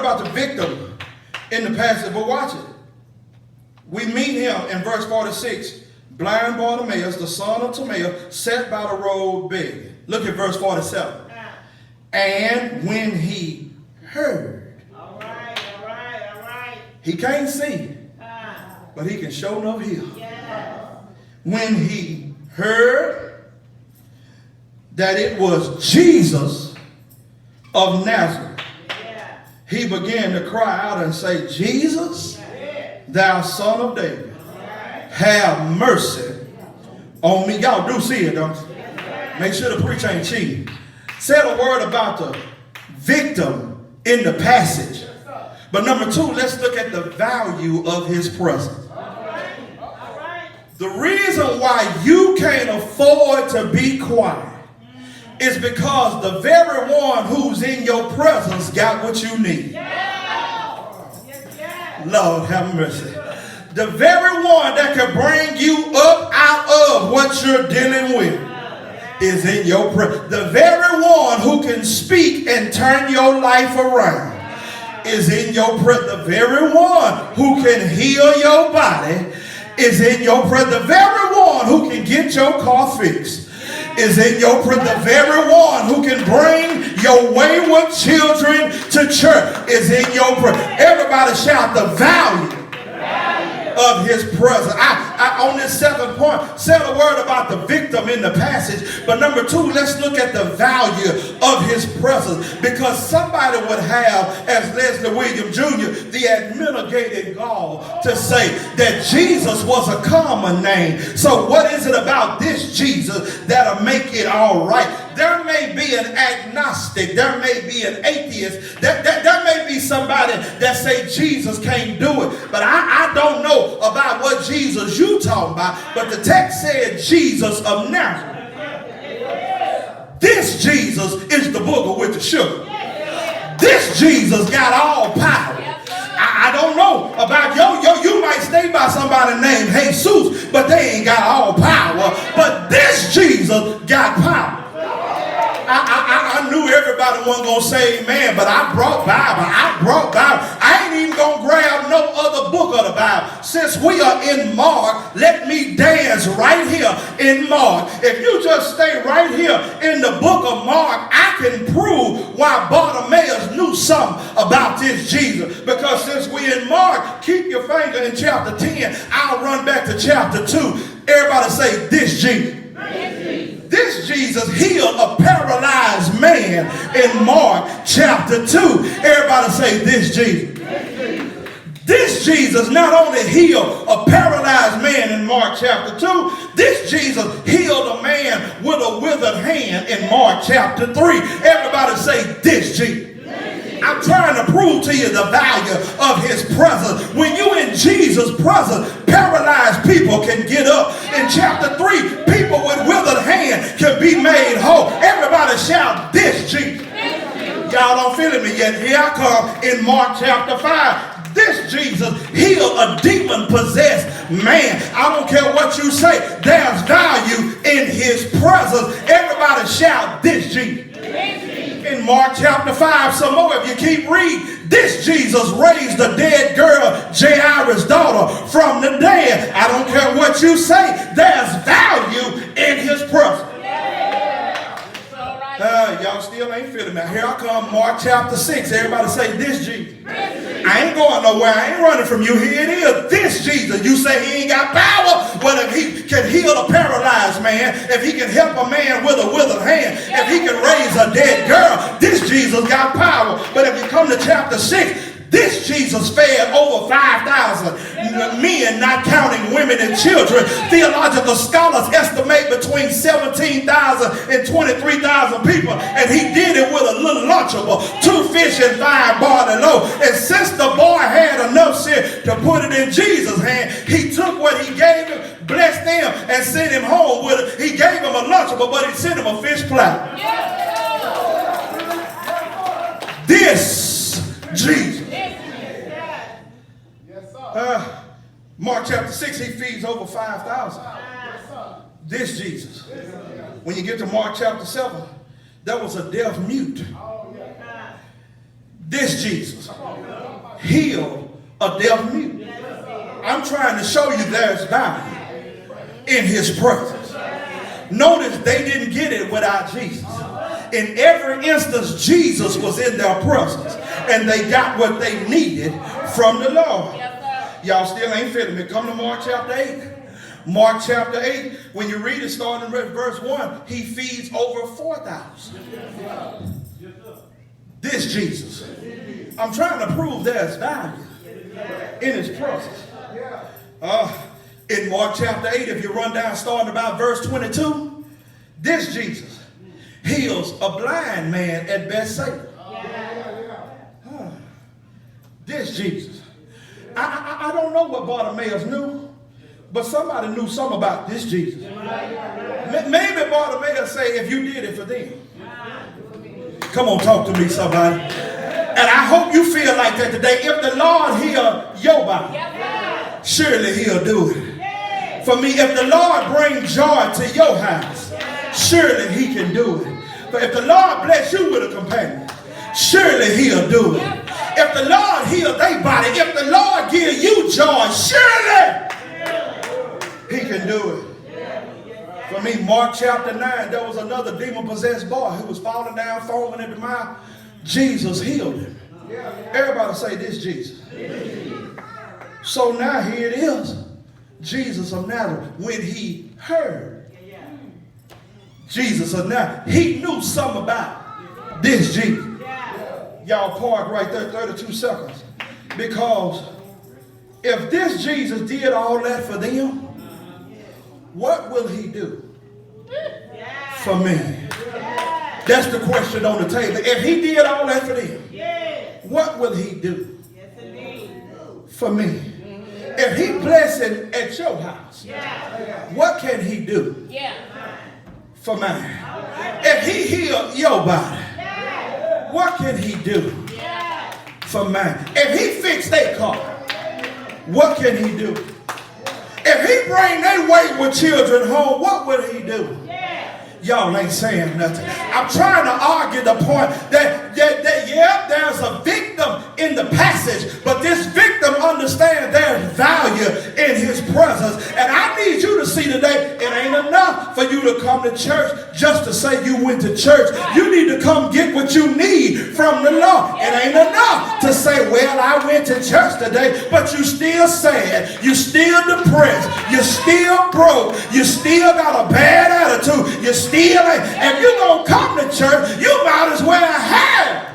about the victim in the passage, but watch it. We meet him in verse 46. Blind Bartimaeus, the son of Timaeus, sat by the road begging. Look at verse 47. And when he heard. All right. He can't see, but he can show enough hear. Yeah. When he heard that it was Jesus of Nazareth, he began to cry out and say, Jesus, thou son of David, have mercy on me. Y'all do see it, don't you? Make sure the preacher ain't cheating. Said a word about the victim in the passage. But number two, let's look at the value of his presence. The reason why you can't afford to be quiet is because the very one who's in your presence got what you need. Lord have mercy. The very one that can bring you up out of what you're dealing with is in your presence. The very one who can speak and turn your life around is in your presence. The very one who can heal your body is in your presence. The very one who can get your car fixed is in your presence. The very one who can bring your wayward children to church is in your presence. Everybody shout the value of his presence. I on this second point said a word about the victim in the passage, but number two, let's look at the value of his presence, because somebody would have, as Leslie Williams Jr., the administrative gall to say that Jesus was a common name. So what is it about this Jesus that'll make it all right? There may be an agnostic, there may be an atheist, there may be somebody that say Jesus can't do it, but I don't know about what Jesus you talking about, but the text said Jesus of Nazareth. This Jesus is the booger with the sugar. This Jesus got all power. I don't know about you might stay by somebody named Jesus, but they ain't got all power, but this Jesus got power. I knew everybody wasn't going to say amen, but I brought Bible. I ain't even going to grab no other book of the Bible. Since we are in Mark, let me dance right here in Mark. If you just stay right here in the book of Mark, I can prove why Bartimaeus knew something about this Jesus. Because since we in Mark, keep your finger in chapter 10. I'll run back to chapter 2. Everybody say, this Jesus. This Jesus healed a paralyzed man in Mark chapter 2. Everybody say, this Jesus. This Jesus not only healed a paralyzed man in Mark chapter 2, this Jesus healed a man with a withered hand in Mark chapter 3. Everybody say, this Jesus. I'm trying to prove to you the value of his presence. When you in Jesus' presence, paralyzed people can get up. In chapter 3, people with withered hand can be made whole. Everybody shout, this Jesus. Y'all don't feel me yet. Here I come in Mark chapter 5. This Jesus healed a demon-possessed man. I don't care what you say. There's value in his presence. Everybody shout, this Jesus. In Mark chapter 5, some more, if you keep reading, this Jesus raised a dead girl, Jairus' daughter, from the dead. I don't care what you say, there's value in his presence. Y'all still ain't feeling me. Here I come, Mark chapter 6. Everybody say, this Jesus. I ain't going nowhere. I ain't running from you. Here it is. This Jesus. You say he ain't got power. Well, if he can heal a paralyzed man, if he can help a man with a withered hand, if he can raise a dead girl, this Jesus got power. But if you come to chapter 6, this Jesus fed over 5,000 men, not counting women and children. Theological scholars estimate between 17,000 and 23,000 people. And he did it with a little lunchable, 2 fish and 5 barley loaves. And since the boy had enough sense to put it in Jesus' hand, he took what he gave him, blessed him, and sent him home with it. He gave him a lunchable, but he sent him a fish platter. This Jesus. Mark chapter 6, he feeds over 5,000. This Jesus. When you get to Mark chapter 7, there was a deaf mute. This Jesus healed a deaf mute. I'm trying to show you there's value in his presence. Notice they didn't get it without Jesus. In every instance, Jesus was in their presence, and they got what they needed from the Lord. Y'all still ain't feeling me. Come to Mark chapter 8. Mark chapter 8, when you read it starting in verse 1, he feeds over 4,000. This Jesus. I'm trying to prove there's value in his presence. In Mark chapter 8, if you run down starting about verse 22, this Jesus heals a blind man at Bethsaida. This Jesus. I don't know what Bartimaeus knew, but somebody knew something about this Jesus. Maybe Bartimaeus say, if you did it for them. Come on, talk to me, somebody. And I hope you feel like that today. If the Lord heal your body, surely he'll do it. For me, if the Lord brings joy to your house, surely he can do it. But if the Lord bless you with a companion, surely he'll do it. If the Lord heal their body, if the Lord give you joy, surely he can do it. For me, Mark chapter 9, there was another demon-possessed boy who was falling down, foaming at the mouth. Jesus healed him. Everybody say, this Jesus. So now here it is. Jesus of Nazareth, when he heard Jesus of Nazareth, he knew something about this Jesus. Y'all park right there 32 seconds. Because if this Jesus did all that for them, what will he do for me? That's the question on the table. If he did all that for them, what will he do for me? If he blessed at your house, what can he do for mine? If he healed your body, what can he do for mine? If he fixed their car, what can he do? If he bring their wayward children home, what will he do? Y'all ain't saying nothing. I'm trying to argue the point that there's a victim in the passage, but this victim understands there's value in his presence. And I need you to see today, it ain't enough for you to come to church just to say you went to church. You need to come get what you need from the Lord. It ain't enough to say, well, I went to church today, but you still sad, you still depressed, you still broke, you still got a bad attitude, you still ain't. If you're going to come to church, you might as well have